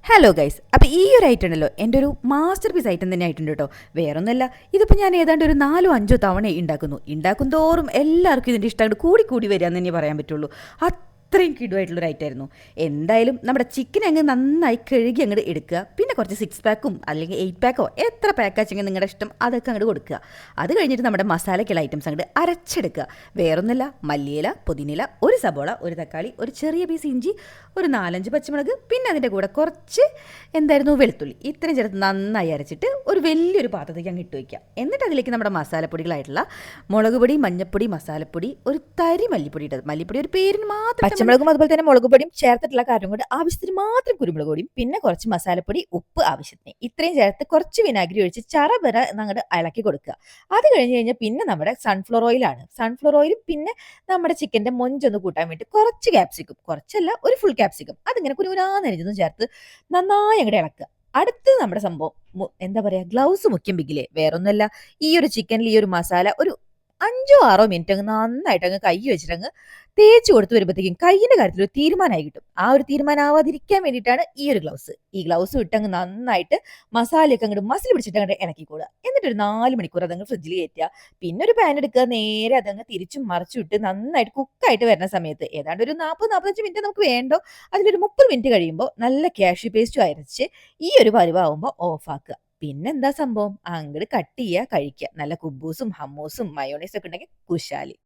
Hello guys, അപ്പോൾ ഈ ഒരു ഐറ്റം ഉണ്ടല്ലോ എൻ്റെ ഒരു മാസ്റ്റർ പീസ് ഐറ്റം തന്നെ ആയിട്ടുണ്ട് കേട്ടോ. വേറൊന്നുമല്ല, ഇതിപ്പോൾ ഞാൻ ഏതാണ്ട് ഒരു 4-5 തവണ ഉണ്ടാക്കും തോറും എല്ലാവർക്കും ഇതിൻ്റെ ഇഷ്ടം കൂടി കൂടി വരിക എന്ന് തന്നെ പറയാൻ പറ്റുള്ളൂ. അത്രയും കിടുവായിട്ടുള്ളൊരു ഐറ്റമായിരുന്നു. എന്തായാലും നമ്മുടെ ചിക്കൻ അങ്ങ് നന്നായി കഴുകി അങ്ങോട്ട് എടുക്കുക. പിന്നെ കുറച്ച് 6 പാക്കും അല്ലെങ്കിൽ 8 പാക്കോ എത്ര പാക്കാച്ചെങ്കിൽ നിങ്ങളുടെ ഇഷ്ടം അതൊക്കെ അങ്ങോട്ട് കൊടുക്കുക. അത് കഴിഞ്ഞിട്ട് നമ്മുടെ മസാലയ്ക്കുള്ള ഐറ്റംസ് അങ്ങോട്ട് അരച്ചെടുക്കുക. വേറൊന്നുമല്ല, മല്ലിയില, പുതിനില, ഒരു സബോള, ഒരു തക്കാളി, ഒരു ചെറിയ പീസ് ഇഞ്ചി, ഒരു 4-5 പച്ചമുളക്, പിന്നെ അതിൻ്റെ കൂടെ കുറച്ച് വെളുത്തുള്ളി, ഇത്രയും ചേർത്ത് നന്നായി അരച്ചിട്ട് ഒരു വലിയൊരു പാത്രത്തേക്ക് അങ്ങ് ഇട്ട് വയ്ക്കുക. എന്നിട്ട് അതിലേക്ക് നമ്മുടെ മസാലപ്പൊടികളായിട്ടുള്ള മുളക് പൊടി, മഞ്ഞൾപ്പൊടി, മസാലപ്പൊടി, ഒരു തരി മല്ലിപ്പൊടി ഇട്ടത്, മല്ലിപ്പൊടി ഒരു പേരിന് മാത്രം, പച്ചമുളകും അതുപോലെ തന്നെ മുളക് പൊടിയും ചേർത്തിട്ടുള്ള കാര്യം കൊണ്ട് ആവശ്യത്തിന് മാത്രം കുരുമുളക് പൊടിയും, പിന്നെ കുറച്ച് മസാലപ്പൊടി, ഉപ്പ് ആവശ്യത്തിന്, ഇത്രയും ചേർത്ത് കുറച്ച് വിനാഗിരി ഒഴിച്ച് ചറപറ അങ്ങോട്ട് ഇളക്കി കൊടുക്കുക. അത് കഴിഞ്ഞ് കഴിഞ്ഞാൽ പിന്നെ നമ്മുടെ സൺഫ്ലവർ ഓയിലാണ്. സൺഫ്ലവർ ഓയിലും പിന്നെ നമ്മുടെ ചിക്കൻ്റെ മൊഞ്ചൊന്ന് കൂട്ടാൻ വേണ്ടി കുറച്ച് ക്യാപ്സിക്കും, കുറച്ചല്ല ഒരു ഫുൾ ക്യാപ്സിക്കം, അതിങ്ങനെ കുരുകുരാന്നരിഞ്ഞതും ചേർത്ത് നന്നായി അങ്ങോട്ട് ഇളക്കുക. അടുത്ത് നമ്മുടെ സംഭവം എന്താ പറയുക, ഗ്ലൗസ് മുഖ്യം ബിഗിലേ. വേറൊന്നുമല്ല, ഈ ഒരു ചിക്കനിൽ ഈ ഒരു മസാല ഒരു 5-6 മിനിറ്റ് അങ്ങ് നന്നായിട്ട് അങ്ങ് കൈ വെച്ചിട്ട് തേച്ച് കൊടുത്ത് വരുമ്പോഴത്തേക്കും കൈയിൻ്റെ കാര്യത്തിൽ ഒരു തീരുമാനമായി കിട്ടും. ആ ഒരു തീരുമാനമാവാതിരിക്കാൻ വേണ്ടിയിട്ടാണ് ഈ ഒരു ഗ്ലൗസ്. ഈ ഗ്ലൗസ് ഇട്ടങ്ങ് നന്നായിട്ട് മസാലയൊക്കെ അങ്ങോട്ട് മസിൽ പിടിച്ചിട്ട് അങ്ങോട്ട് ഇണക്കിക്കൂടുക. എന്നിട്ടൊരു 4 മണിക്കൂർ അതങ്ങ് ഫ്രിഡ്ജിൽ കയറ്റുക. പിന്നെ ഒരു പാൻ എടുക്കുക, നേരെ അതങ്ങ് തിരിച്ചും മറിച്ചും ഇട്ട് നന്നായിട്ട് കുക്കായിട്ട് വരുന്ന സമയത്ത് ഏതാണ്ട് ഒരു 40-45 മിനിറ്റ് നമുക്ക് വേണ്ടോ, അതിലൊരു 30 മിനിറ്റ് കഴിയുമ്പോൾ നല്ല കാഷ്യൂ പേസ്റ്റും അരച്ച് ഈ ഒരു പരുവാകുമ്പോൾ ഓഫാക്കുക. പിന്നെന്താ സംഭവം, അങ്ങോട്ട് കട്ട് ചെയ്യുക, കഴിക്കുക. നല്ല കുബൂസും ഹമ്മൂസും മയോണൈസും ഒക്കെ ഉണ്ടെങ്കിൽ കുശാലി.